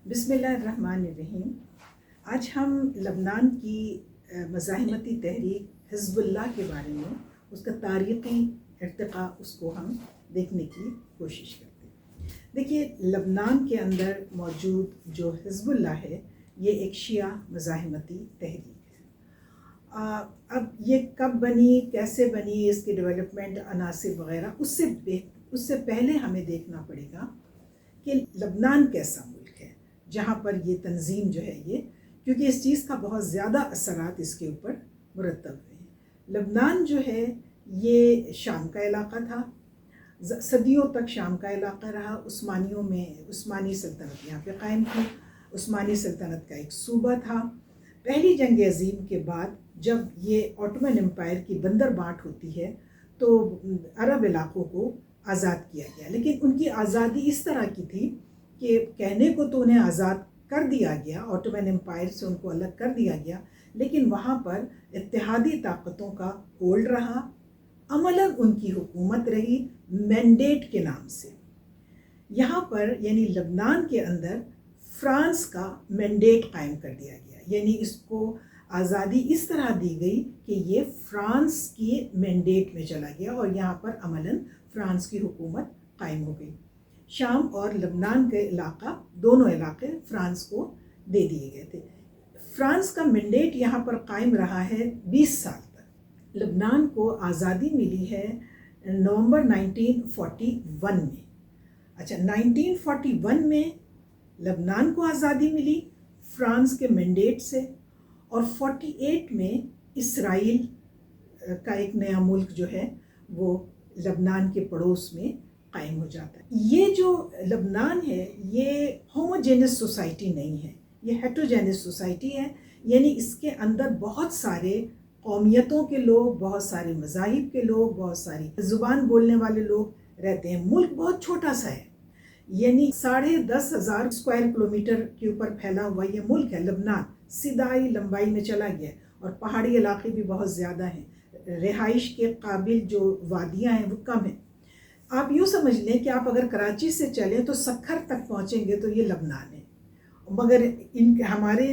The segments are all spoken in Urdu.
بسم اللہ الرحمن الرحیم۔ آج ہم لبنان کی مزاحمتی تحریک حزب اللہ کے بارے میں، اس کا تاریخی ارتقاء، اس کو ہم دیکھنے کی کوشش کرتے ہیں۔ دیکھیے، لبنان کے اندر موجود جو حزب اللہ ہے، یہ ایک شیعہ مزاحمتی تحریک ہے۔ اب یہ کب بنی، کیسے بنی، اس کی ڈیولپمنٹ، عناصر وغیرہ، اس سے پہلے ہمیں دیکھنا پڑے گا کہ لبنان کیسا ملک ہے جہاں پر یہ تنظیم جو ہے، یہ کیونکہ اس چیز کا بہت زیادہ اثرات اس کے اوپر مرتب ہوئے ہیں۔ لبنان جو ہے یہ شام کا علاقہ تھا، صدیوں تک شام کا علاقہ رہا۔ عثمانیوں میں عثمانی سلطنت یہاں پہ قائم تھی، عثمانی سلطنت کا ایک صوبہ تھا۔ پہلی جنگ عظیم کے بعد جب یہ آٹومن امپائر کی بندر بانٹ ہوتی ہے تو عرب علاقوں کو آزاد کیا گیا، لیکن ان کی آزادی اس طرح کی تھی کہ کہنے کو تو انہیں آزاد کر دیا گیا، آٹومن امپائر سے ان کو الگ کر دیا گیا، لیکن وہاں پر اتحادی طاقتوں کا ہولڈ رہا، عملاً ان کی حکومت رہی مینڈیٹ کے نام سے۔ یہاں پر یعنی لبنان کے اندر فرانس کا مینڈیٹ قائم کر دیا گیا، یعنی اس کو آزادی اس طرح دی گئی کہ یہ فرانس کی مینڈیٹ میں چلا گیا اور یہاں پر عملاً فرانس کی حکومت قائم ہو گئی۔ شام اور لبنان کے علاقہ، دونوں علاقے فرانس کو دے دیے گئے تھے۔ فرانس کا مینڈیٹ یہاں پر قائم رہا ہے 20 سال تک۔ لبنان کو آزادی ملی ہے نومبر 1941 میں۔ اچھا، 1941 میں لبنان کو آزادی ملی فرانس کے مینڈیٹ سے، اور 48 میں اسرائیل کا ایک نیا ملک جو ہے وہ لبنان کے پڑوس میں قائم ہو جاتا ہے۔ یہ جو لبنان ہے یہ ہوموجینس سوسائٹی نہیں ہے، یہ ہیٹروجینس سوسائٹی ہے، یعنی اس کے اندر بہت سارے قومیتوں کے لوگ، بہت سارے مذاہب کے لوگ، بہت ساری زبان بولنے والے لوگ رہتے ہیں۔ ملک بہت چھوٹا سا ہے، یعنی 10,500 اسکوائر کلومیٹر کے اوپر پھیلا ہوا یہ ملک ہے لبنان، سیدھائی لمبائی میں چلا گیا، اور پہاڑی علاقے بھی بہت زیادہ ہیں، رہائش کے قابل جو وادیاں ہیں وہ کم ہیں۔ آپ یوں سمجھ لیں کہ آپ اگر کراچی سے چلیں تو سکھر تک پہنچیں گے تو یہ لبنان ہے، مگر ہمارے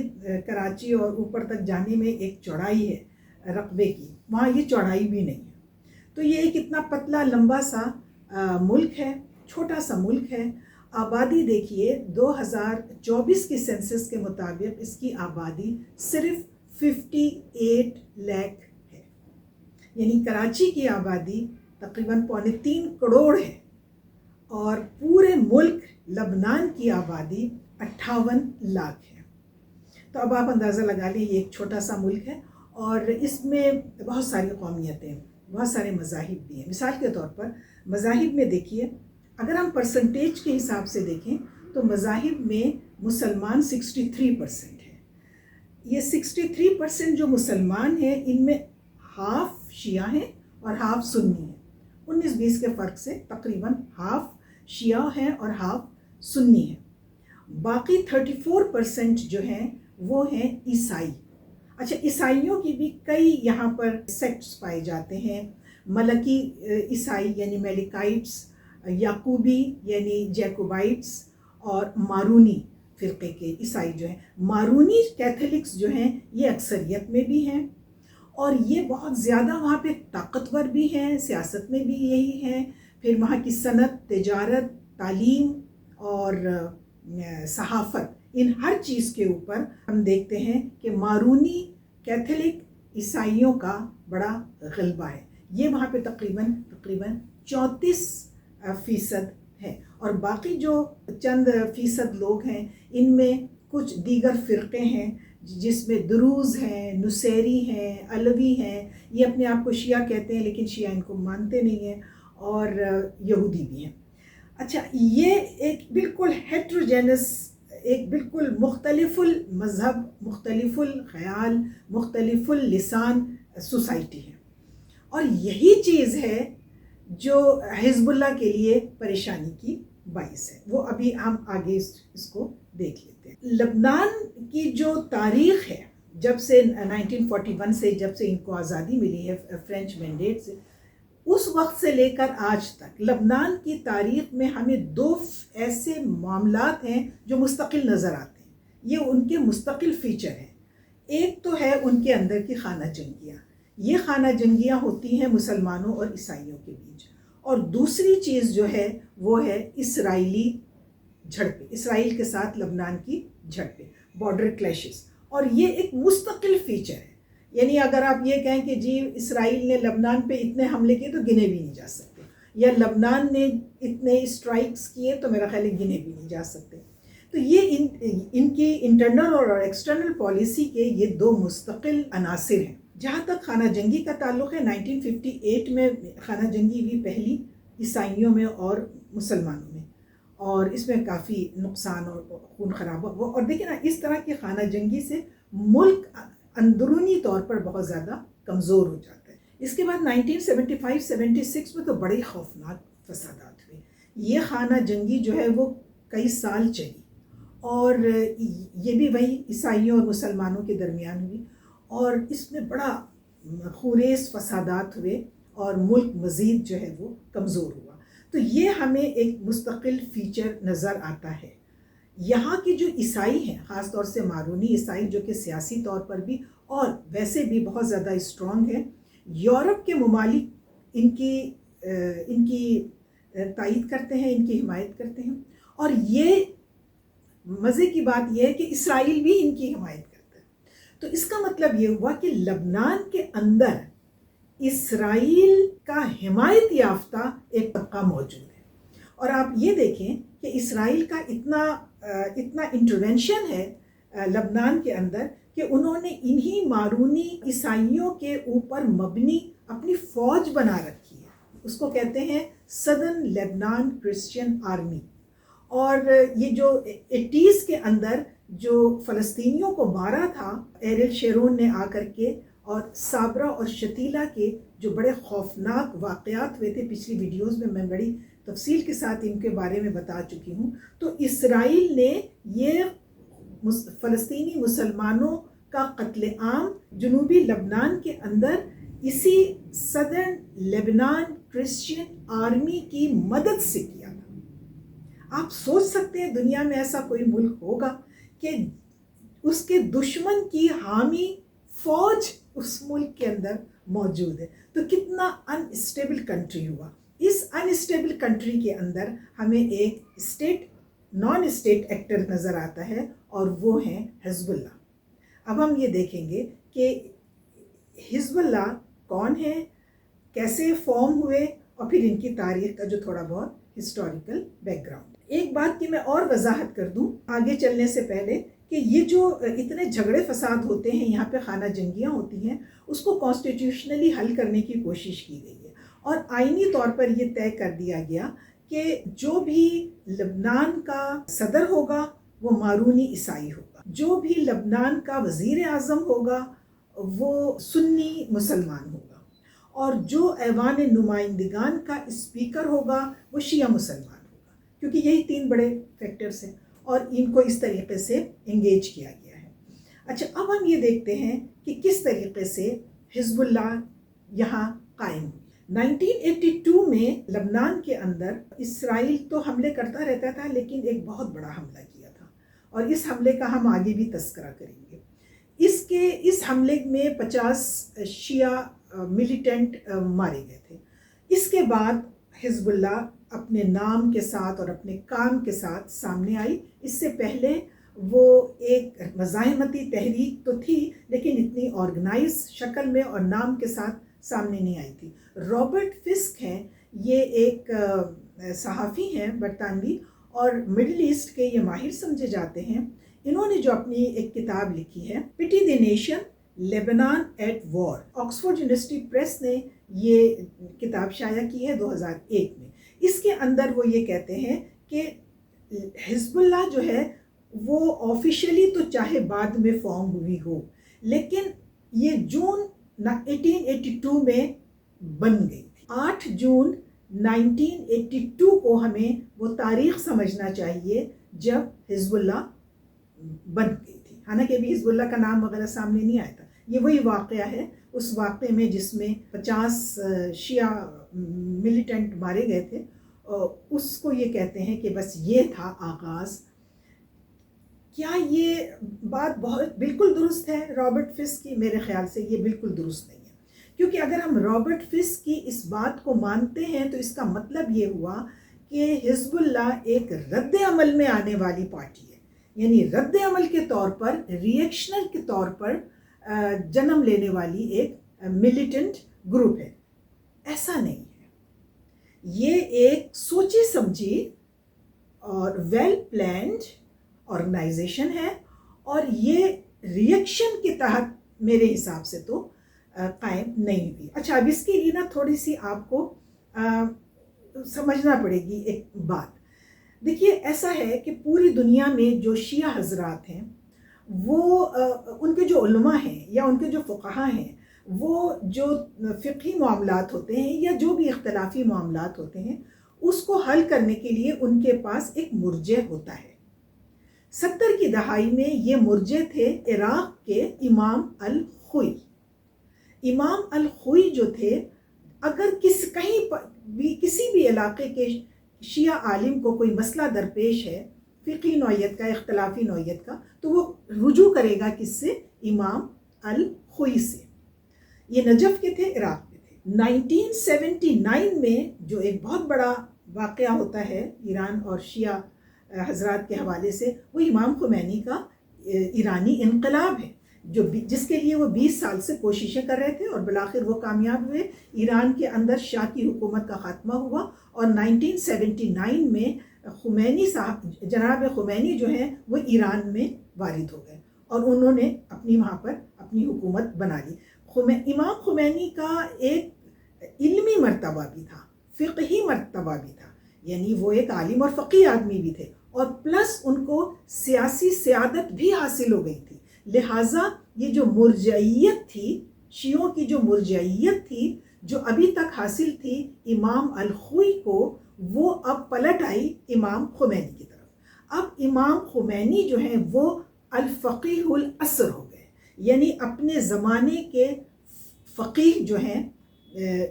کراچی اور اوپر تک جانے میں ایک چوڑائی ہے رقبے کی، وہاں یہ چوڑائی بھی نہیں ہے۔ تو یہ ایک اتنا پتلا لمبا سا ملک ہے، چھوٹا سا ملک ہے۔ آبادی دیکھیے، 2024 کی سینسس کے مطابق اس کی آبادی صرف 58 لاکھ ہے، یعنی کراچی کی آبادی تقریباً 3.25 کروڑ ہے، اور پورے ملک لبنان کی آبادی 58 لاکھ ہے۔ تو اب آپ اندازہ لگا لیں، یہ ایک چھوٹا سا ملک ہے اور اس میں بہت ساری قومیتیں، بہت سارے مذاہب بھی ہیں۔ مثال کے طور پر مذاہب میں دیکھیے، اگر ہم پرسنٹیج کے حساب سے دیکھیں تو مذاہب میں مسلمان 63% ہے۔ یہ 63% جو مسلمان ہیں، ان میں ہاف شیعہ ہیں اور ہاف سنی ہیں۔ 19-20 کے فرق سے تقریباً ہاف شیعہ ہیں اور ہاف سنی ہیں۔ باقی 34% جو ہیں وہ ہیں عیسائی۔ اچھا، عیسائیوں کی بھی کئی یہاں پر سیکٹس پائے جاتے ہیں، ملکی عیسائی یعنی میلیکائٹس، یعقوبی یعنی جیکوبائٹس، اور مارونی فرقے کے عیسائی جو ہیں۔ مارونی کیتھولکس جو ہیں یہ اکثریت میں بھی ہیں، اور یہ بہت زیادہ وہاں پہ طاقتور بھی ہیں، سیاست میں بھی یہی ہیں۔ پھر وہاں کی صنعت، تجارت، تعلیم اور صحافت، ان ہر چیز کے اوپر ہم دیکھتے ہیں کہ مارونی کیتھولک عیسائیوں کا بڑا غلبہ ہے۔ یہ وہاں پہ تقریباً 34% ہے، اور باقی جو چند فیصد لوگ ہیں ان میں کچھ دیگر فرقے ہیں جس میں دروز ہیں، نصیری ہیں، علوی ہیں، یہ اپنے آپ کو شیعہ کہتے ہیں لیکن شیعہ ان کو مانتے نہیں ہیں، اور یہودی بھی ہیں۔ اچھا، یہ ایک بالکل ہیٹروجینس، ایک بالکل مختلف المذہب، مختلف الخیال، مختلف اللسان سوسائٹی ہے، اور یہی چیز ہے جو حزب اللہ کے لیے پریشانی کی باعث ہے۔ وہ ابھی ہم آگے اس کو دیکھ لیتے ہیں۔ لبنان کی جو تاریخ ہے، جب سے 1941 سے جب سے ان کو آزادی ملی ہے فرینچ مینڈیٹ سے، اس وقت سے لے کر آج تک لبنان کی تاریخ میں ہمیں دو ایسے معاملات ہیں جو مستقل نظر آتے ہیں، یہ ان کے مستقل فیچر ہیں۔ ایک تو ہے ان کے اندر کی خانہ جنگیاں، یہ خانہ جنگیاں ہوتی ہیں مسلمانوں اور عیسائیوں کے بیچ، اور دوسری چیز جو ہے وہ ہے اسرائیلی جھڑپیں، اسرائیل کے ساتھ لبنان کی جھڑپیں، بارڈر کلیشز، اور یہ ایک مستقل فیچر ہے۔ یعنی اگر آپ یہ کہیں کہ جی اسرائیل نے لبنان پہ اتنے حملے کیے تو گنے بھی نہیں جا سکتے، یا لبنان نے اتنے اسٹرائکس کیے تو میرا خیال ہے گنے بھی نہیں جا سکتے۔ تو یہ ان کی انٹرنل اور ایکسٹرنل پالیسی کے یہ دو مستقل عناصر ہیں۔ جہاں تک خانہ جنگی کا تعلق ہے، 1958 میں خانہ جنگی ہوئی پہلی، عیسائیوں میں اور مسلمانوں میں، اور اس میں کافی نقصان اور خون خرابہ ہوا۔ اور دیکھیں نا، اس طرح کی خانہ جنگی سے ملک اندرونی طور پر بہت زیادہ کمزور ہو جاتا ہے۔ اس کے بعد 1975-76 میں تو بڑے خوفناک فسادات ہوئے۔ یہ خانہ جنگی جو ہے وہ کئی سال چلی، اور یہ بھی وہی عیسائیوں اور مسلمانوں کے درمیان ہوئی، اور اس میں بڑا خوریز فسادات ہوئے اور ملک مزید جو ہے وہ کمزور ہوا۔ تو یہ ہمیں ایک مستقل فیچر نظر آتا ہے۔ یہاں کے جو عیسائی ہیں، خاص طور سے مارونی عیسائی، جو کہ سیاسی طور پر بھی اور ویسے بھی بہت زیادہ اسٹرانگ ہیں، یورپ کے ممالک ان کی تائید کرتے ہیں، ان کی حمایت کرتے ہیں، اور یہ مزے کی بات یہ ہے کہ اسرائیل بھی ان کی حمایت کرتا ہے۔ تو اس کا مطلب یہ ہوا کہ لبنان کے اندر اسرائیل کا حمایت یافتہ ایک طبقہ موجود ہے، اور آپ یہ دیکھیں کہ اسرائیل کا اتنا انٹرونشن ہے لبنان کے اندر کہ انہوں نے انہی مارونی عیسائیوں کے اوپر مبنی اپنی فوج بنا رکھی ہے، اس کو کہتے ہیں سدرن لیبنان کرسچین آرمی۔ اور یہ جو 80s کے اندر جو فلسطینیوں کو مارا تھا ایریل شیرون نے آ کر کے، اور صابرہ اور شتیلہ کے جو بڑے خوفناک واقعات ہوئے تھے، پچھلی ویڈیوز میں بڑی تفصیل کے ساتھ ان کے بارے میں بتا چکی ہوں۔ تو اسرائیل نے یہ فلسطینی مسلمانوں کا قتل عام جنوبی لبنان کے اندر اسی سدرن لیبنان کرسچین آرمی کی مدد سے کیا تھا۔ آپ سوچ سکتے ہیں دنیا میں ایسا کوئی ملک ہوگا کہ اس کے دشمن کی حامی فوج اس ملک کے اندر موجود ہے؟ تو کتنا ان اسٹیبل کنٹری ہوا۔ اس ان اسٹیبل کنٹری کے اندر ہمیں ایک نان اسٹیٹ ایکٹر نظر آتا ہے، اور وہ ہیں حزب اللہ۔ اب ہم یہ دیکھیں گے کہ حزب اللہ کون ہے، کیسے فارم ہوئے، اور پھر ان کی تاریخ کا جو تھوڑا بہت ہسٹوریکل بیک گراؤنڈ۔ ایک بات کی میں اور وضاحت کر دوں آگے چلنے سے پہلے، کہ یہ جو اتنے جھگڑے فساد ہوتے ہیں، یہاں پہ خانہ جنگیاں ہوتی ہیں، اس کو کانسٹیٹیوشنلی حل کرنے کی کوشش کی گئی ہے، اور آئینی طور پر یہ طے کر دیا گیا کہ جو بھی لبنان کا صدر ہوگا وہ مارونی عیسائی ہوگا، جو بھی لبنان کا وزیر اعظم ہوگا وہ سنی مسلمان ہوگا، اور جو ایوان نمائندگان کا اسپیکر ہوگا وہ شیعہ مسلمان ہوگا، کیونکہ یہی تین بڑے فیکٹرز ہیں، اور ان کو اس طریقے سے انگیج کیا گیا ہے۔ اچھا، اب ہم یہ دیکھتے ہیں کہ کس طریقے سے حزب اللہ یہاں قائم ہوئی۔ 1982 میں لبنان کے اندر اسرائیل تو حملے کرتا رہتا تھا، لیکن ایک بہت بڑا حملہ کیا تھا، اور اس حملے کا ہم آگے بھی تذکرہ کریں گے۔ اس حملے میں 50 شیعہ ملیٹنٹ مارے گئے تھے۔ اس کے بعد حزب اللہ اپنے نام کے ساتھ اور اپنے کام کے ساتھ سامنے آئی۔ اس سے پہلے وہ ایک مزاحمتی تحریک تو تھی، لیکن اتنی آرگنائز شکل میں اور نام کے ساتھ سامنے نہیں آئی تھی۔ رابرٹ فسک ہیں، یہ ایک صحافی ہیں برطانوی، اور مڈل ایسٹ کے یہ ماہر سمجھے جاتے ہیں۔ انہوں نے جو اپنی ایک کتاب لکھی ہے pity the nation Lebanon at war, Oxford University Press نے یہ کتاب شائع کی ہے 2001 میں۔ اس کے اندر وہ یہ کہتے ہیں کہ حزب اللہ جو ہے وہ آفیشلی تو چاہے بعد میں فارم ہوئی ہو، لیکن یہ جون 1882 میں بن گئی تھی۔ 8 جون 1982 کو ہمیں وہ تاریخ سمجھنا چاہیے جب حزب اللہ بن گئی تھی، حالانکہ ابھی حزب اللہ کا نام وغیرہ سامنے نہیں آیا تھا۔ یہ وہی واقعہ ہے، اس واقعے میں جس میں 50 شیعہ ملیٹنٹ مارے گئے تھے، اس کو یہ کہتے ہیں کہ بس یہ تھا آغاز۔ کیا یہ بات بہت بالکل درست ہے رابرٹ فسک کی؟ میرے خیال سے یہ بالکل درست نہیں ہے، کیونکہ اگر ہم رابرٹ فسک کی اس بات کو مانتے ہیں تو اس کا مطلب یہ ہوا کہ حزب اللہ ایک رد عمل میں آنے والی پارٹی ہے، یعنی رد عمل کے طور پر، ریئیکشنل کے طور پر جنم لینے والی ایک ملیٹنٹ گروپ ہے۔ ایسا نہیں ہے، یہ ایک سوچی سمجھی اور ویل پلانڈ آرگنائزیشن ہے، اور یہ ریئیکشن کے تحت میرے حساب سے تو قائم نہیں ہوئی۔ اچھا، اب اس کے لیے نا تھوڑی سی آپ کو سمجھنا پڑے گی ایک بات۔ دیکھیے، ایسا ہے کہ پوری دنیا میں جو شیعہ حضرات ہیں، وہ ان کے جو علماء ہیں یا ان کے جو فقہاء ہیں، وہ جو فقہی معاملات ہوتے ہیں یا جو بھی اختلافی معاملات ہوتے ہیں، اس کو حل کرنے کے لیے ان کے پاس ایک مرجع ہوتا ہے۔ 70 کی دہائی میں یہ مرجع تھے عراق کے امام الخوئی۔ امام الخوئی جو تھے، اگر کہیں بھی کسی بھی علاقے کے شیعہ عالم کو کوئی مسئلہ درپیش ہے، فقہی نوعیت کا، اختلافی نوعیت کا، تو وہ رجوع کرے گا کس سے؟ امام الخوئی سے۔ یہ نجف کے تھے، عراق کے تھے۔ 1979 میں جو ایک بہت بڑا واقعہ ہوتا ہے ایران اور شیعہ حضرات کے حوالے سے، وہ امام خمینی کا ایرانی انقلاب ہے، جس کے لیے وہ 20 سال سے کوششیں کر رہے تھے اور بالآخر وہ کامیاب ہوئے۔ ایران کے اندر شاہ کی حکومت کا خاتمہ ہوا، اور 1979 میں خمینی صاحب، جناب خمینی جو ہیں، وہ ایران میں وارد ہو گئے اور انہوں نے وہاں پر اپنی حکومت بنا لی۔ امام خمینی کا ایک علمی مرتبہ بھی تھا، فقہی مرتبہ بھی تھا، یعنی وہ ایک عالم اور فقیہ آدمی بھی تھے، اور پلس ان کو سیاسی سیادت بھی حاصل ہو گئی تھی۔ لہٰذا یہ جو مرجعیت تھی، شیعوں کی جو مرجعیت تھی، جو ابھی تک حاصل تھی امام الخوئی کو، وہ اب پلٹ آئی امام خمینی کی طرف۔ اب امام خمینی جو ہیں وہ الفقیہ العصر ہو گئے، یعنی اپنے زمانے کے فقیہ جو ہیں،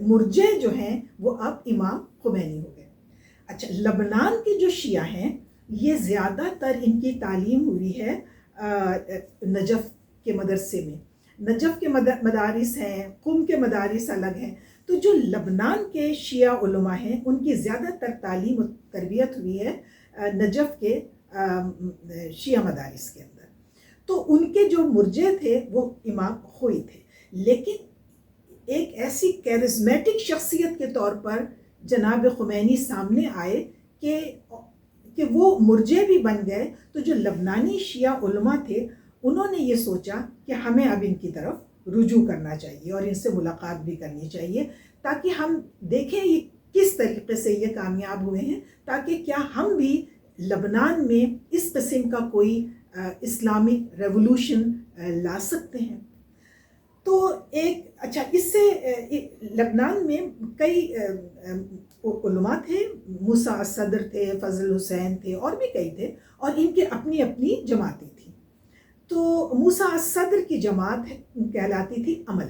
مرجع جو ہیں، وہ اب امام خمینی ہو گئے۔ اچھا، لبنان کے جو شیعہ ہیں، یہ زیادہ تر ان کی تعلیم ہوئی ہے نجف کے مدرسے میں۔ نجف کے مدارس ہیں، قم کے مدارس الگ ہیں، تو جو لبنان کے شیعہ علماء ہیں، ان کی زیادہ تر تعلیم و تربیت ہوئی ہے نجف کے شیعہ مدارس کے اندر۔ تو ان کے جو مرجع تھے وہ امام خوئی تھے، لیکن ایک ایسی کیرزمیٹک شخصیت کے طور پر جناب خمینی سامنے آئے کہ وہ مرجع بھی بن گئے۔ تو جو لبنانی شیعہ علماء تھے، انہوں نے یہ سوچا کہ ہمیں اب ان کی طرف رجوع کرنا چاہیے اور ان سے ملاقات بھی کرنی چاہیے، تاکہ ہم دیکھیں یہ کس طریقے سے یہ کامیاب ہوئے ہیں، تاکہ کیا ہم بھی لبنان میں اس قسم کا کوئی اسلامک ریولوشن لا سکتے ہیں۔ تو اچھا، اس سے لبنان میں کئی علماء تھے، موسیٰ الصدر تھے، فضل حسین تھے، اور بھی کئی تھے، اور ان کے اپنی اپنی جماعتیں تھیں۔ تو موسیٰ الصدر کی جماعت کہلاتی تھی عمل،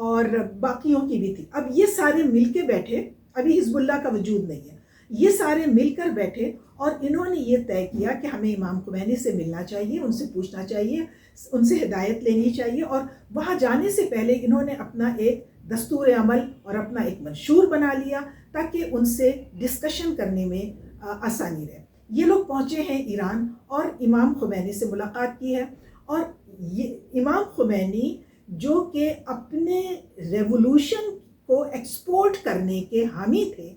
اور باقیوں کی بھی تھی۔ اب یہ سارے مل کے بیٹھے، ابھی حزب اللہ کا وجود نہیں ہے، یہ سارے مل کر بیٹھے اور انہوں نے یہ طے کیا کہ ہمیں امام خمینی سے ملنا چاہیے، ان سے پوچھنا چاہیے، ان سے ہدایت لینی چاہیے، اور وہاں جانے سے پہلے انہوں نے اپنا ایک دستور عمل اور اپنا ایک منشور بنا لیا تاکہ ان سے ڈسکشن کرنے میں آسانی رہے۔ یہ لوگ پہنچے ہیں ایران اور امام خمینی سے ملاقات کی ہے، اور یہ امام خمینی جو کہ اپنے ریولوشن کو ایکسپورٹ کرنے کے حامی تھے،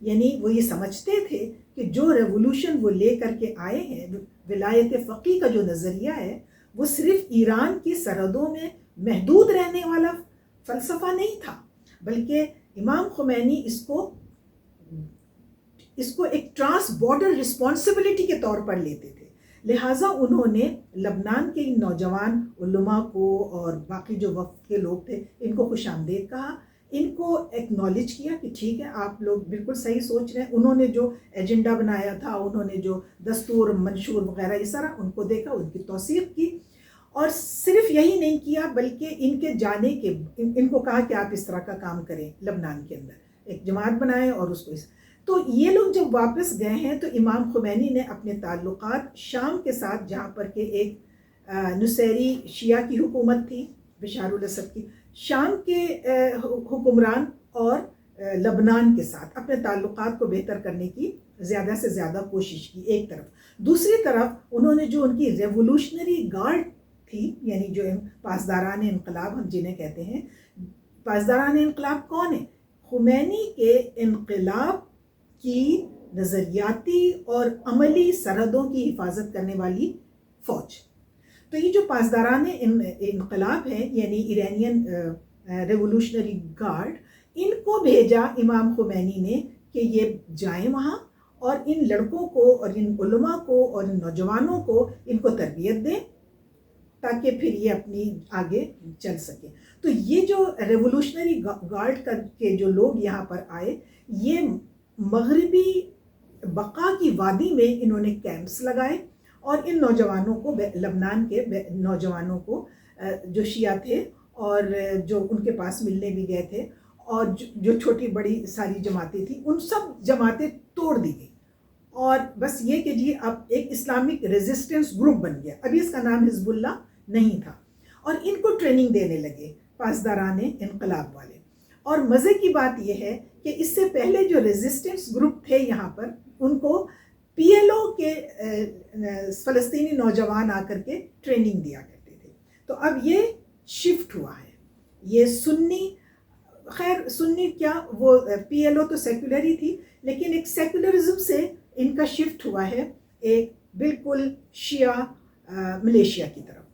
یعنی وہ یہ سمجھتے تھے کہ جو ریولوشن وہ لے کر کے آئے ہیں، ولایت فقیہ کا جو نظریہ ہے، وہ صرف ایران کی سرحدوں میں محدود رہنے والا فلسفہ نہیں تھا، بلکہ امام خمینی اس کو ایک ٹرانس بارڈر رسپانسبلٹی کے طور پر لیتے تھے۔ لہٰذا انہوں نے لبنان کے نوجوان علماء کو اور باقی جو وفد کے لوگ تھے، ان کو خوش آمدید کہا، ان کو ایکنالج کیا کہ ٹھیک ہے، آپ لوگ بالکل صحیح سوچ رہے ہیں۔ انہوں نے جو ایجنڈا بنایا تھا، انہوں نے جو دستور، منشور وغیرہ یہ سارا ان کو دیکھا، ان کی توثیق کی، اور صرف یہی نہیں کیا بلکہ ان کے جانے کے ان کو کہا کہ آپ اس طرح کا کام کریں لبنان کے اندر، ایک جماعت بنائے اور اس کو تو یہ لوگ جب واپس گئے ہیں تو امام خمینی نے اپنے تعلقات شام کے ساتھ، جہاں پر کہ ایک نصیری شیعہ کی حکومت تھی بشار الاسد کی، شام کے حکمران اور لبنان کے ساتھ اپنے تعلقات کو بہتر کرنے کی زیادہ سے زیادہ کوشش کی ایک طرف۔ دوسری طرف انہوں نے جو ان کی ریولوشنری گارڈ تھی، یعنی جو پاسداران انقلاب ہم جنہیں کہتے ہیں، پاسداران انقلاب کون ہیں؟ خمینی کے انقلاب کی نظریاتی اور عملی سرحدوں کی حفاظت کرنے والی فوج۔ تو یہ جو پاسداران انقلاب ہیں، یعنی ایرانین ریولوشنری گارڈ، ان کو بھیجا امام خمینی نے کہ یہ جائیں وہاں اور ان لڑکوں کو اور ان علماء کو اور ان نوجوانوں کو ان کو تربیت دیں تاکہ پھر یہ اپنی آگے چل سکے۔ تو یہ جو ریولوشنری گارڈ کے جو لوگ یہاں پر آئے، یہ مغربی بقا کی وادی میں انہوں نے کیمپس لگائے اور ان نوجوانوں کو، لبنان کے نوجوانوں کو جو شیعہ تھے اور جو ان کے پاس ملنے بھی گئے تھے، اور جو چھوٹی بڑی ساری جماعتیں تھیں، ان سب جماعتیں توڑ دی گئی، اور بس یہ کہ جی اب ایک اسلامک ریزسٹنس گروپ بن گیا۔ ابھی اس کا نام حزب اللہ نہیں تھا، اور ان کو ٹریننگ دینے لگے پاسداران انقلاب والے۔ اور مزے کی بات یہ ہے کہ اس سے پہلے جو ریزسٹنس گروپ تھے یہاں پر، ان کو پی ایل او کے فلسطینی نوجوان آ کر کے ٹریننگ دیا کرتے تھے۔ تو اب یہ شفٹ ہوا ہے، یہ سنی، خیر سنی کیا، وہ پی ایل او تو سیکولر ہی تھی، لیکن ایک سیکولرزم سے ان کا شفٹ ہوا ہے ایک بالکل شیعہ ملیشیا کی طرف۔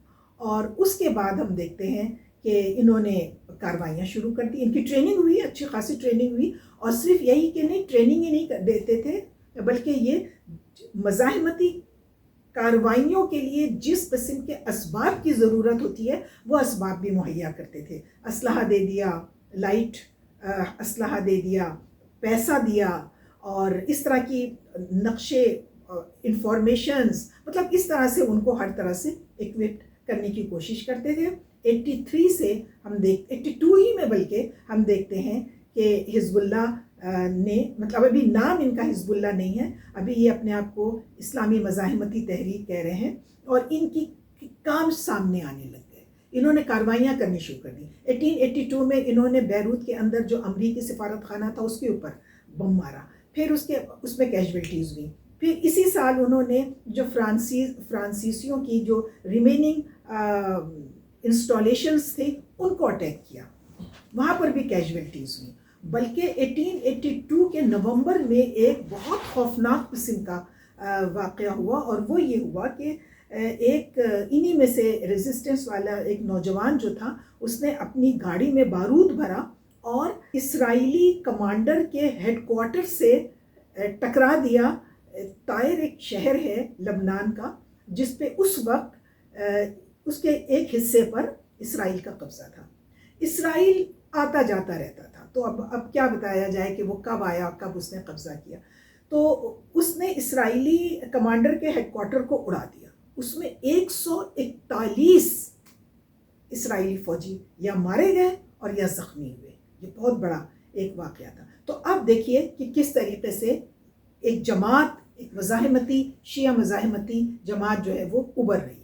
اور اس کے بعد ہم دیکھتے ہیں کہ انہوں نے کاروائیاں شروع کر دی، ان کی ٹریننگ ہوئی، اچھی خاصی ٹریننگ ہوئی، اور صرف یہی کہ نہیں، ٹریننگ ہی نہیں دیتے تھے بلکہ یہ مزاحمتی کاروائیوں کے لیے جس قسم کے اسباب کی ضرورت ہوتی ہے وہ اسباب بھی مہیا کرتے تھے۔ اسلحہ دے دیا، لائٹ اسلحہ دے دیا، پیسہ دیا، اور اس طرح کی نقشے، انفارمیشنز، مطلب اس طرح سے ان کو ہر طرح سے ایکوپڈ کرنے کی کوشش کرتے تھے۔ 83 سے ہم 82 ہی میں بلکہ ہم دیکھتے ہیں کہ حزب اللہ نے، مطلب ابھی نام ان کا حزب اللہ نہیں ہے، ابھی یہ اپنے آپ کو اسلامی مزاحمتی تحریک کہہ رہے ہیں، اور ان کی کام سامنے آنے لگ گئے، انہوں نے کاروائیاں کرنی شروع کر دی۔ 1882 میں انہوں نے بیروت کے اندر جو امریکی سفارت خانہ تھا اس کے اوپر بم مارا، پھر اس میں کیجویلٹیز ہوئی۔ پھر اسی سال انہوں نے جو فرانسیسیوں کی جو ریمیننگ انسٹالیشنز تھے ان کو اٹیک کیا، وہاں پر بھی کیجویلٹیز ہوئی۔ بلکہ 1882 کے نومبر میں ایک بہت خوفناک قسم کا واقعہ ہوا، اور وہ یہ ہوا کہ ایک انہی میں سے ریزسٹنس والا ایک نوجوان جو تھا، اس نے اپنی گاڑی میں بارود بھرا اور اسرائیلی کمانڈر کے ہیڈ کوارٹر سے ٹکرا دیا۔ طائر ایک شہر ہے لبنان کا جس پہ اس وقت اس کے ایک حصے پر اسرائیل کا قبضہ تھا۔ اسرائیل آتا جاتا رہتا تھا، تو اب کیا بتایا جائے کہ وہ کب آیا، کب اس نے قبضہ کیا۔ تو اس نے اسرائیلی کمانڈر کے ہیڈ کوارٹر کو اڑا دیا، اس میں 141 اسرائیلی فوجی یا مارے گئے اور یا زخمی ہوئے۔ یہ بہت بڑا ایک واقعہ تھا۔ تو اب دیکھیے کہ کس طریقے سے ایک جماعت، ایک مزاحمتی، شیعہ مزاحمتی جماعت جو ہے وہ ابھر رہی ہے۔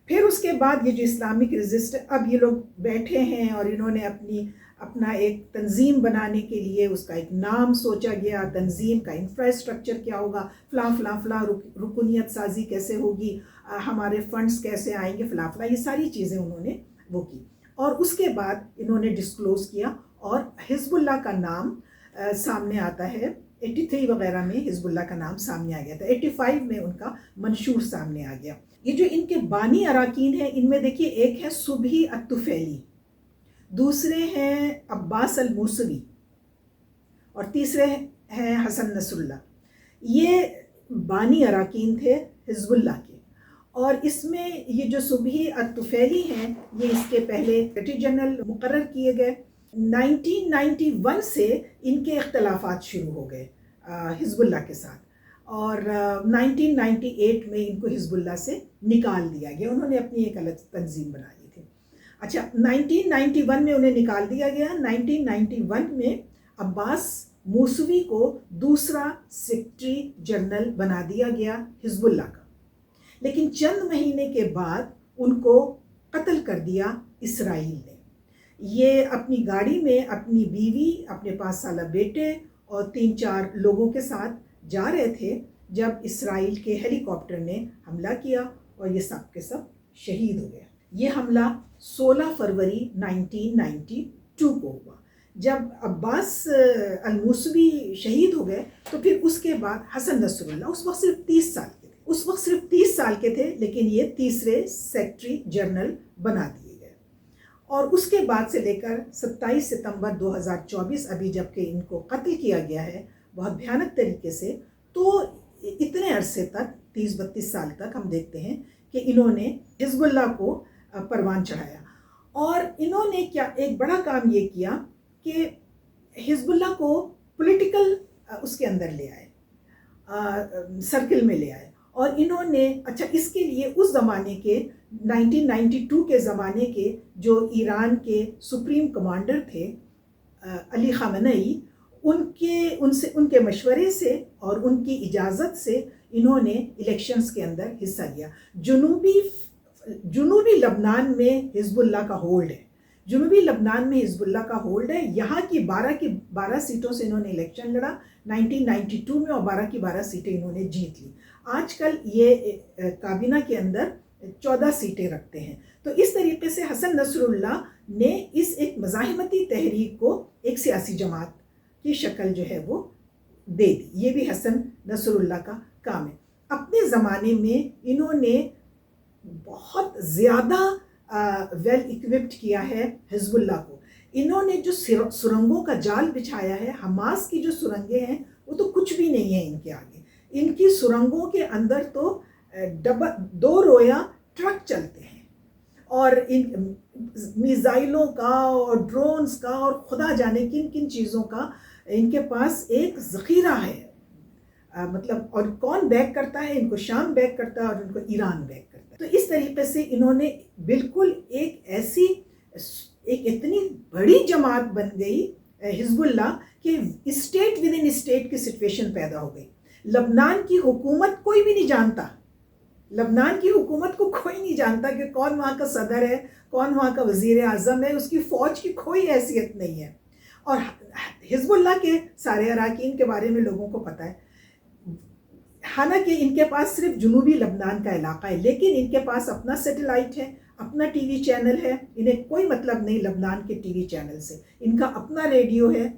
پھر اس کے بعد یہ جو اسلامک ریزسٹ، اب یہ لوگ بیٹھے ہیں اور انہوں نے اپنا ایک تنظیم بنانے کے لیے اس کا ایک نام سوچا گیا، تنظیم کا انفراسٹرکچر کیا ہوگا، فلاں فلاں فلاں رکنیت سازی کیسے ہوگی، ہمارے فنڈز کیسے آئیں گے، فلاں فلاں، یہ ساری چیزیں انہوں نے وہ کی۔ اور اس کے بعد انہوں نے ڈسکلوز کیا اور حزب اللہ کا نام سامنے آتا ہے۔ 83 وغیرہ میں حزب اللہ کا نام سامنے آ گیا تھا، 85 میں ان کا منشور سامنے آ گیا۔ یہ جو ان کے بانی اراکین ہیں، ان میں دیکھیے ایک ہے صبحی الطفیلی، دوسرے ہیں عباس الموسوی، اور تیسرے ہیں حسن نصر اللہ۔ یہ بانی اراکین تھے حزب اللہ کے، اور اس میں یہ جو صبحی الطفیلی ہیں، یہ اس کے پہلے سیکریٹری جنرل مقرر کیے گئے۔ 1991 سے ان کے اختلافات شروع ہو گئے حزب اللہ کے ساتھ، اور 1998 میں ان کو حزب اللہ سے نکال دیا گیا، انہوں نے اپنی ایک الگ تنظیم بنا لی تھی۔ اچھا، 1991 میں انہیں نکال دیا گیا۔ 1991 میں عباس موسوی کو دوسرا سیکرٹری جنرل بنا دیا گیا حزب اللہ کا، لیکن چند مہینے کے بعد ان کو قتل کر دیا اسرائیل نے۔ یہ اپنی گاڑی میں اپنی بیوی، اپنے 5 سالہ بیٹے اور 3-4 لوگوں کے ساتھ جا رہے تھے جب اسرائیل کے ہیلی کاپٹر نے حملہ کیا اور یہ سب کے سب شہید ہو گئے۔ یہ حملہ 16 فروری 1992 کو ہوا۔ جب عباس الموسوی شہید ہو گئے تو پھر اس کے بعد حسن نصر اللہ اس وقت صرف 30 سال کے تھے، لیکن یہ تیسرے سیکرٹری جنرل بنا دیے گئے۔ اور اس کے بعد سے لے کر 27 ستمبر 2024 ابھی جب کہ ان کو قتل کیا گیا ہے بہت بھیانک طریقے سے، تو اتنے عرصے تک 30-32 سال تک ہم دیکھتے ہیں کہ انہوں نے حزب اللہ کو پروان چڑھایا۔ اور انہوں نے کیا ایک بڑا کام یہ کیا کہ حزب اللہ کو پولیٹیکل اس کے اندر لے آئے، سرکل میں لے آئے۔ اور انہوں نے اس کے لیے اس زمانے کے 1992 کے زمانے کے جو ایران کے سپریم کمانڈر تھے علی خامنئی، ان کے مشورے سے اور ان کی اجازت سے انہوں نے الیکشنز کے اندر حصہ لیا۔ جنوبی لبنان میں حزب اللہ کا ہولڈ ہے، جنوبی لبنان میں حزب اللہ کا ہولڈ ہے۔ یہاں کی 12 سیٹوں سے انہوں نے الیکشن لڑا 1992 میں، اور 12 کی 12 سیٹیں انہوں نے جیت لی۔ آج کل یہ کابینہ کے اندر 14 سیٹیں رکھتے ہیں۔ تو اس طریقے سے حسن نصر اللہ نے اس ایک مزاحمتی تحریک کو ایک سیاسی جماعت کی شکل جو ہے وہ دے دی۔ یہ بھی حسن نصر اللہ کا کام ہے۔ اپنے زمانے میں انہوں نے بہت زیادہ ویل اکوپڈ کیا ہے حزب اللہ کو۔ انہوں نے جو سرنگوں کا جال بچھایا ہے، حماس کی جو سرنگیں ہیں وہ تو کچھ بھی نہیں ہیں ان کے آگے۔ ان کی سرنگوں کے اندر تو 2 رویا ٹرک چلتے ہیں، اور ان میزائلوں کا اور ڈرونز کا اور خدا جانے کن کن چیزوں کا ان کے پاس ایک ذخیرہ ہے۔ اور کون بیک کرتا ہے؟ ان کو شام بیک کرتا ہے اور ان کو ایران بیک کرتا ہے۔ تو اس طریقے سے انہوں نے بالکل ایک اتنی بڑی جماعت بن گئی حزب اللہ کہ اسٹیٹ ود ان اسٹیٹ کی سچویشن پیدا ہو گئی۔ لبنان کی حکومت کوئی بھی نہیں جانتا، لبنان کی حکومت کو کوئی نہیں جانتا کہ کون وہاں کا صدر ہے، کون وہاں کا وزیر اعظم ہے، اس کی فوج کی کوئی حیثیت نہیں ہے۔ اور حزب اللہ کے سارے اراکین کے بارے میں لوگوں کو پتہ ہے، حالانکہ ان کے پاس صرف جنوبی لبنان کا علاقہ ہے، لیکن ان کے پاس اپنا سیٹلائٹ ہے، اپنا ٹی وی چینل ہے، انہیں کوئی مطلب نہیں لبنان کے ٹی وی چینل سے، ان کا اپنا ریڈیو ہے،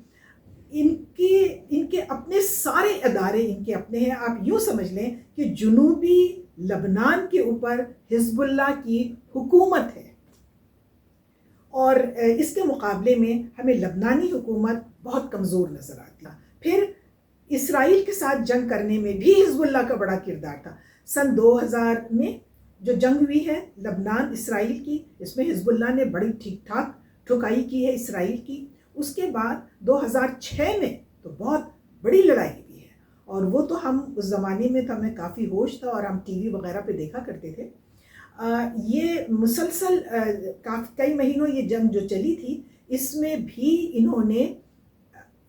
ان کے اپنے سارے ادارے ان کے اپنے ہیں۔ آپ یوں سمجھ لیں کہ جنوبی لبنان کے اوپر حزب اللہ کی حکومت ہے، اور اس کے مقابلے میں ہمیں لبنانی حکومت بہت کمزور نظر آتی ہے۔ پھر اسرائیل کے ساتھ جنگ کرنے میں بھی حزب اللہ کا بڑا کردار تھا۔ سن 2000 میں جو جنگ ہوئی ہے لبنان اسرائیل کی، اس میں حزب اللہ نے بڑی ٹھیک ٹھاک ٹھکائی کی ہے اسرائیل کی۔ اس کے بعد 2006 میں تو بہت بڑی لڑائی ہوئی ہے، اور وہ تو ہم اس زمانے میں تو ہمیں کافی ہوش تھا اور ہم ٹی وی وغیرہ پہ دیکھا کرتے تھے۔ یہ مسلسل کئی مہینوں یہ جنگ جو چلی تھی، اس میں بھی انہوں نے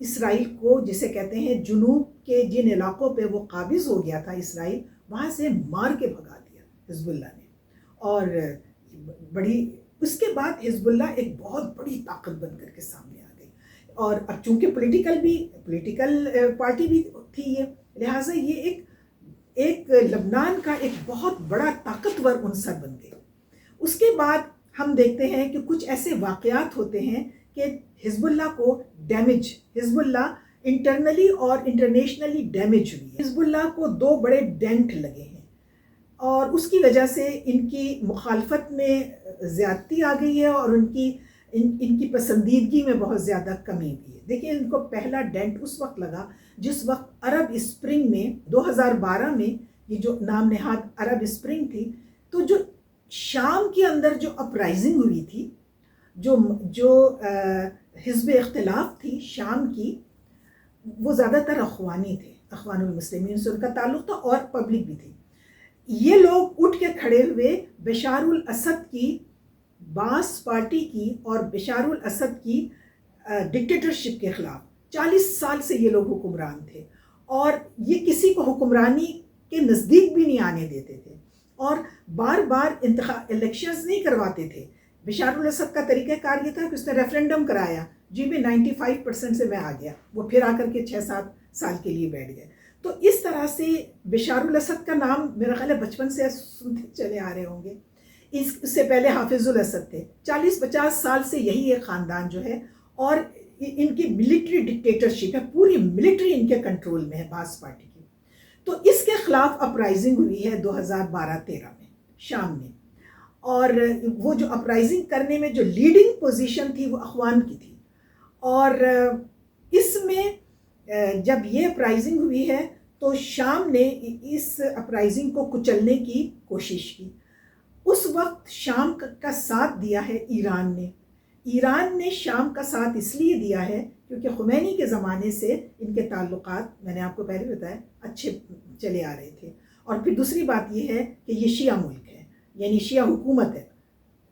اسرائیل کو، جسے کہتے ہیں جنوب کے جن علاقوں پہ وہ قابض ہو گیا تھا اسرائیل، وہاں سے مار کے بھگا دیا حزب اللہ نے۔ اور اس کے بعد حزب اللہ ایک بہت بڑی طاقت بن کر کے سامنے آ گئی، اور اب چونکہ پولیٹیکل پارٹی بھی تھی یہ، لہٰذا یہ ایک لبنان کا ایک بہت بڑا طاقتور عنصر بن گئی۔ اس کے بعد ہم دیکھتے ہیں کہ کچھ ایسے واقعات ہوتے ہیں کہ حزب اللہ کو حزب اللہ انٹرنلی اور انٹرنیشنلی ڈیمیج ہوئی ہے۔ حزب اللہ کو 2 بڑے ڈینٹ لگے ہیں، اور اس کی وجہ سے ان کی مخالفت میں زیادتی آ گئی ہے، اور ان کی پسندیدگی میں بہت زیادہ کمی ہوئی ہے۔ دیکھیں، ان کو پہلا ڈینٹ اس وقت لگا جس وقت عرب اسپرنگ میں 2012 میں یہ جو نام نہاد عرب اسپرنگ تھی، تو جو شام کے اندر جو اپرائزنگ ہوئی تھی، جو حزب اختلاف تھی شام کی، وہ زیادہ تر اخوانی تھے، اخوان المسلمین سے ان کا تعلق تھا، اور پبلک بھی تھی۔ یہ لوگ اٹھ کے کھڑے ہوئے بشار الاسد کی باس پارٹی کی اور بشار الاسد کی ڈکٹیٹرشپ کے خلاف، 40 سال سے یہ لوگ حکمران تھے، اور یہ کسی کو حکمرانی کے نزدیک بھی نہیں آنے دیتے تھے، اور بار بار الیکشنز نہیں کرواتے تھے۔ بشار الاسد کا طریقہ کار یہ تھا کہ اس نے ریفرینڈم کرایا، جی میں 95% سے میں آ گیا، وہ پھر آ کر کے 6-7 سال کے لیے بیٹھ گئے۔ تو اس طرح سے بشار الاسد کا نام میرا خیال ہے بچپن سے سنتے چلے آ رہے ہوں گے۔ اس سے پہلے حافظ الاسد تھے۔ 40-50 سال سے یہی ایک خاندان جو ہے، اور ان کی ملٹری ڈکٹیٹرشپ ہے، پوری ملٹری ان کے کنٹرول میں ہے، باس پارٹی کی۔ تو اس کے خلاف اپرائزنگ ہوئی ہے 2012-13 میں شام میں، اور وہ جو اپرائزنگ کرنے میں جو لیڈنگ پوزیشن تھی وہ اخوان کی تھی، اور اس میں جب یہ اپرائزنگ ہوئی ہے تو شام نے اس اپرائزنگ کو کچلنے کی کوشش کی۔ اس وقت شام کا ساتھ دیا ہے ایران نے۔ ایران نے شام کا ساتھ اس لیے دیا ہے کیونکہ خمینی کے زمانے سے ان کے تعلقات، میں نے آپ کو پہلے بتایا، اچھے چلے آ رہے تھے۔ اور پھر دوسری بات یہ ہے کہ یہ شیعہ ملک ہے، یعنی شیعہ حکومت ہے،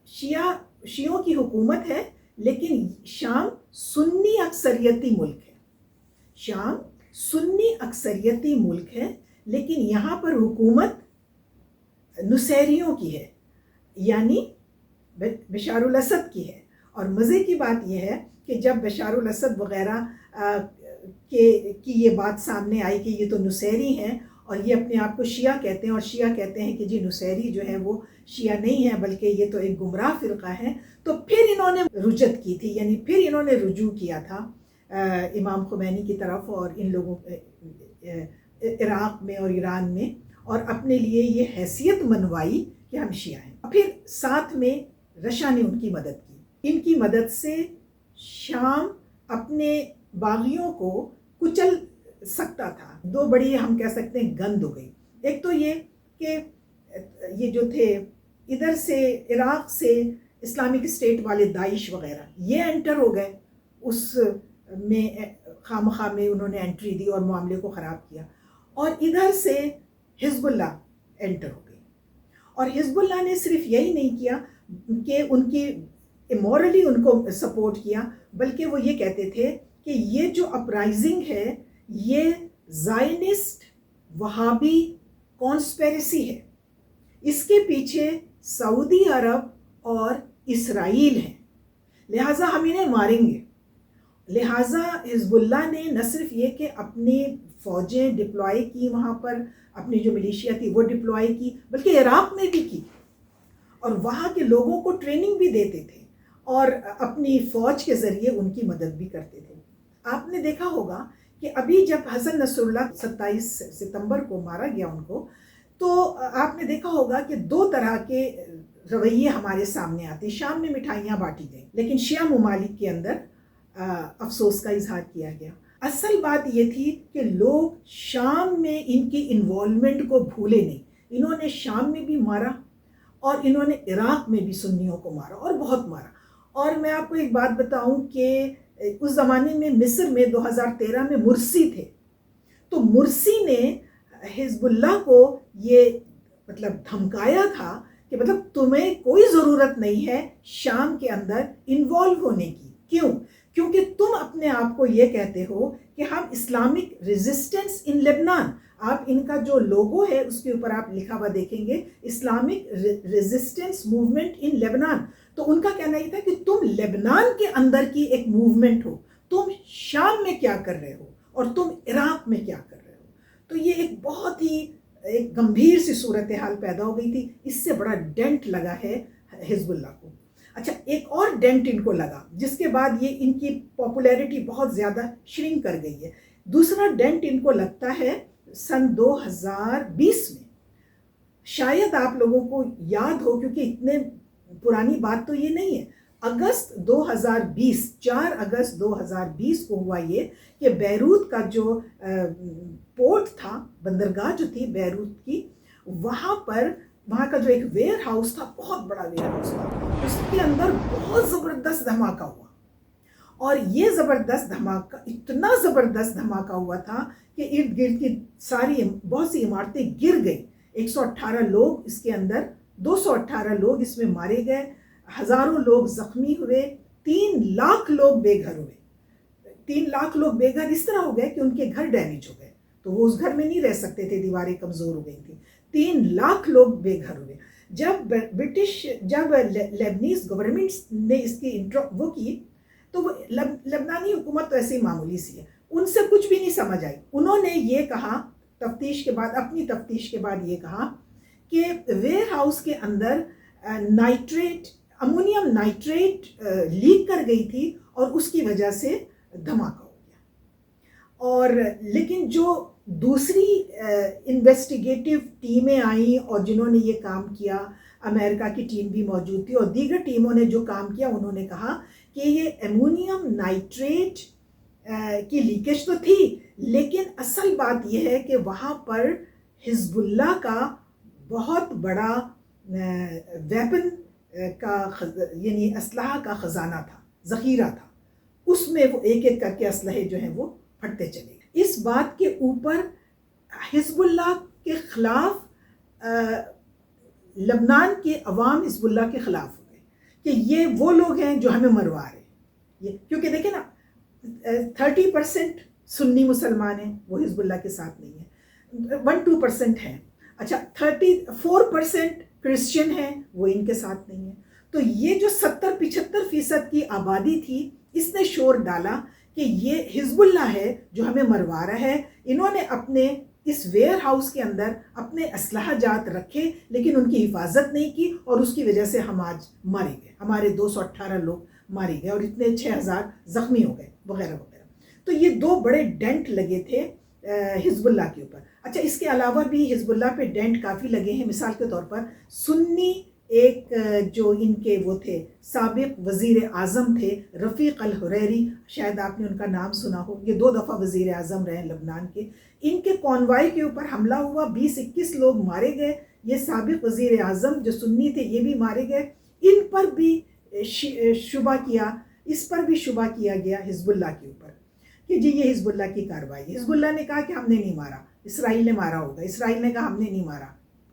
شیعوں کی حکومت ہے، لیکن شام سنی اکثریتی ملک ہے۔ شام سنی اکثریتی ملک ہے، لیکن یہاں پر حکومت نصیریوں کی ہے، یعنی بشار الاسد کی ہے۔ اور مزے کی بات یہ ہے کہ جب بشار الاسد وغیرہ کی یہ بات سامنے آئی کہ یہ تو نصیری ہیں اور یہ اپنے آپ کو شیعہ کہتے ہیں، اور شیعہ کہتے ہیں کہ جی نصیری جو ہے وہ شیعہ نہیں ہے بلکہ یہ تو ایک گمراہ فرقہ ہے، تو پھر انہوں نے رجوع کی تھی، یعنی پھر انہوں نے رجوع کیا تھا امام خمینی کی طرف اور ان لوگوں عراق میں اور ایران میں، اور اپنے لیے یہ حیثیت منوائی کہ ہم شیعہ ہیں۔ پھر ساتھ میں رشا نے ان کی مدد کی۔ ان کی مدد سے شام اپنے باغیوں کو کچل سکتا تھا۔ دو بڑی ہم کہہ سکتے ہیں گند ہو گئی۔ ایک تو یہ کہ یہ جو تھے ادھر سے عراق سے اسلامک اسٹیٹ والے داعش وغیرہ یہ انٹر ہو گئے، اس میں خامخواہ میں انہوں نے انٹری دی اور معاملے کو خراب کیا، اور ادھر سے حزب اللہ انٹر ہو گئی۔ اور حزب اللہ نے صرف یہی نہیں کیا کہ ان کی مورلی ان کو سپورٹ کیا، بلکہ وہ یہ کہتے تھے کہ یہ جو اپرائزنگ ہے یہ زائنسٹ وہابی کانسپیریسی ہے، اس کے پیچھے سعودی عرب اور اسرائیل ہیں، لہٰذا ہم انہیں ماریں گے۔ لہٰذا حزب اللہ نے نہ صرف یہ کہ اپنی فوجیں ڈپلوائی کی وہاں پر، اپنی جو ملیشیا تھی وہ ڈپلوائی کی، بلکہ عراق میں بھی کی، اور وہاں کے لوگوں کو ٹریننگ بھی دیتے تھے اور اپنی فوج کے ذریعے ان کی مدد بھی کرتے تھے۔ آپ نے دیکھا ہوگا کہ ابھی جب حسن نصر اللہ 27 ستمبر کو مارا گیا ان کو، تو آپ نے دیکھا ہوگا کہ دو طرح کے رویے ہمارے سامنے آتے۔ شام میں مٹھائیاں بانٹی گئیں، لیکن شیعہ ممالک کے اندر افسوس کا اظہار کیا گیا۔ اصل بات یہ تھی کہ لوگ شام میں ان کی انوالومنٹ کو بھولے نہیں۔ انہوں نے شام میں بھی مارا اور انہوں نے عراق میں بھی سنیوں کو مارا، اور بہت مارا۔ اور میں آپ کو ایک بات بتاؤں کہ اس زمانے میں مصر میں 2013 میں مرسی تھے، تو مرسی نے حزب اللہ کو یہ مطلب دھمکایا تھا کہ مطلب تمہیں کوئی ضرورت نہیں ہے شام کے اندر انوالو ہونے کی۔ کیوں؟ کیونکہ تم اپنے آپ کو یہ کہتے ہو کہ ہم اسلامک ریزسٹنس ان لبنان، آپ ان کا جو لوگو ہے اس کے اوپر آپ لکھا ہوا دیکھیں گے اسلامک ریزسٹنس موومنٹ ان لبنان، تو ان کا کہنا یہ تھا کہ تم لبنان کے اندر کی ایک موومنٹ ہو، تم شام میں کیا کر رہے ہو اور تم عراق میں کیا کر رہے ہو۔ تو یہ ایک بہت ہی ایک گمبھیر سی صورتحال پیدا ہو گئی تھی، اس سے بڑا ڈینٹ لگا ہے حزب اللہ کو۔ اچھا، ایک اور ڈینٹ ان کو لگا جس کے بعد یہ ان کی پاپولیرٹی بہت زیادہ شرنک کر گئی ہے۔ دوسرا ڈینٹ ان کو لگتا ہے سن 2020 میں، شاید آپ لوگوں کو یاد ہو کیونکہ اتنے پرانی بات تو یہ نہیں ہے۔ اگست 2020، 4 اگست 2020 کو ہوا یہ کہ بیروت کا جو پورٹ تھا، بندرگاہ جو تھی بیروت کی، وہاں کا جو ایک ویئر ہاؤس تھا، بہت بڑا ویئر ہاؤس تھا، اس کے اندر بہت زبردست دھماکہ ہوا، اور یہ زبردست دھماکہ اتنا زبردست دھماکہ ہوا تھا کہ ارد گرد کی بہت سی عمارتیں گر گئیں۔ 118 لوگ اس کے اندر، 218 لوگ اس میں مارے گئے، ہزاروں لوگ زخمی ہوئے، 3 لاکھ لوگ بے گھر ہوئے۔ 3 لاکھ لوگ بے گھر اس طرح ہو گئے کہ ان کے گھر ڈیمیج ہو گئے، تو وہ اس گھر میں نہیں رہ سکتے تھے، دیواریں کمزور ہو گئی تھیں، 3 لاکھ لوگ بے گھر ہوئے۔ جب لیبنیز گورنمنٹ نے اس کی وہ کی، تو وہ لبنانی حکومت تو ایسے ہی معمولی سی ہے، ان سے کچھ بھی نہیں سمجھ آئی۔ انہوں نے یہ کہا تفتیش کے بعد، اپنی تفتیش کے بعد یہ کہا کہ ویئر ہاؤس کے اندر امونیم نائٹریٹ لیک کر گئی تھی اور اس کی وجہ سے دھماکہ ہو گیا۔ اور لیکن جو دوسری انویسٹیگیٹو ٹیمیں آئیں اور جنہوں نے یہ کام کیا، امریکہ کی ٹیم بھی موجود تھی اور دیگر ٹیموں نے جو کام کیا، انہوں نے کہا کہ یہ امونیم نائٹریٹ کی لیکیج تو تھی، لیکن اصل بات یہ ہے کہ وہاں پر حزب اللہ کا بہت بڑا ویپن کا یعنی اسلحہ کا خزانہ تھا، ذخیرہ تھا، اس میں وہ ایک ایک کر کے اسلحے جو ہیں وہ پھٹتے چلے گئے۔ اس بات کے اوپر حزب اللہ کے خلاف لبنان کے عوام حزب اللہ کے خلاف ہو گئے کہ یہ وہ لوگ ہیں جو ہمیں مروا رہے ہیں، کیونکہ دیکھیں نا 30% سنی مسلمان ہیں، وہ حزب اللہ کے ساتھ نہیں ہیں، 1-2% ہیں، اچھا 34% کرسچن ہیں، وہ ان کے ساتھ نہیں ہیں۔ تو یہ جو 70-75% کی آبادی تھی، اس نے شور ڈالا کہ یہ حزب اللہ ہے جو ہمیں مروا رہا ہے، انہوں نے اپنے اس ویئر ہاؤس کے اندر اپنے اسلحہ جات رکھے لیکن ان کی حفاظت نہیں کی، اور اس کی وجہ سے ہم آج مارے گئے، ہمارے 218 لوگ مارے گئے اور اتنے 6000 زخمی ہو گئے وغیرہ وغیرہ۔ تو یہ 2 بڑے ڈینٹ لگے تھے حزب اللہ کے اوپر۔ اچھا اس کے علاوہ بھی حزب اللہ پہ ڈینٹ کافی لگے ہیں، مثال کے طور پر سنی ایک جو ان کے وہ تھے سابق وزیر اعظم تھے رفیق الحریری، شاید آپ نے ان کا نام سنا ہو، یہ 2 دفعہ وزیر اعظم رہے لبنان کے، ان کے کانوائے کے اوپر حملہ ہوا، 20-21 لوگ مارے گئے، یہ سابق وزیر اعظم جو سنی تھے یہ بھی مارے گئے، ان پر بھی شبہ کیا، اس پر بھی شبہ کیا گیا حزب اللہ کے اوپر کہ جی یہ حزب اللہ کی کارروائی۔ حزب اللہ نے کہا کہ ہم نے نہیں مارا، اسرائیل نے مارا ہوگا، اسرائیل نے کہا ہم نے نہیں مارا،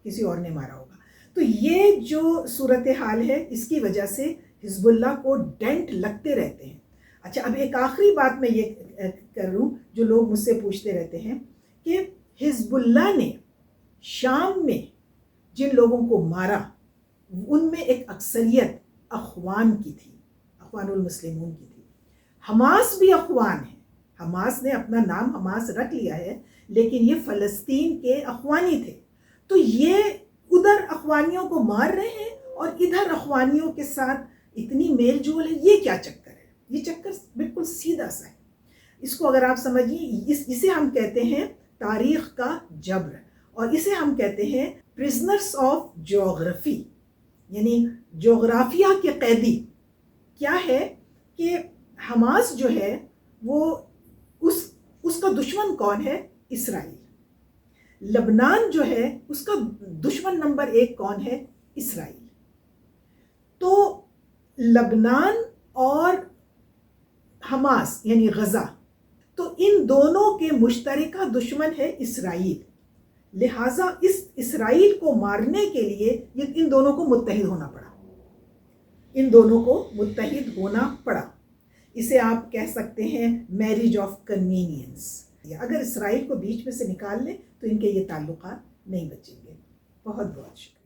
کسی اور نے مارا ہوگا۔ تو یہ جو صورتحال ہے اس کی وجہ سے حزب اللہ کو ڈینٹ لگتے رہتے ہیں۔ اچھا اب ایک آخری بات میں یہ کروں جو لوگ مجھ سے پوچھتے رہتے ہیں کہ حزب اللہ نے شام میں جن لوگوں کو مارا ان میں ایک اکثریت اخوان کی تھی، اخوان المسلمون کی تھی۔ حماس بھی اخوان ہے، حماس نے اپنا نام حماس رکھ لیا ہے لیکن یہ فلسطین کے اخوانی تھے۔ تو یہ ادھر اخوانیوں کو مار رہے ہیں اور ادھر اخوانیوں کے ساتھ اتنی میل جول ہے، یہ کیا چکر ہے؟ یہ چکر بالکل سیدھا سا ہے، اس کو اگر آپ سمجھیے اسے ہم کہتے ہیں تاریخ کا جبر، اور اسے ہم کہتے ہیں پرزنرز آف جغرافی، یعنی جغرافیہ کے قیدی۔ کیا ہے کہ حماس جو ہے وہ اس کا دشمن کون ہے؟ اسرائیل۔ لبنان جو ہے اس کا دشمن نمبر 1 کون ہے؟ اسرائیل۔ تو لبنان اور حماس یعنی غزہ، تو ان دونوں کے مشترکہ دشمن ہے اسرائیل، لہٰذا اس اسرائیل کو مارنے کے لیے ان دونوں کو متحد ہونا پڑا، ان دونوں کو متحد ہونا پڑا۔ اسے آپ کہہ سکتے ہیں میریج آف کنوینئنس۔ اگر اسرائیل کو بیچ میں سے نکال لیں تو ان کے یہ تعلقات نہیں بچیں گے۔ بہت بہت شکریہ۔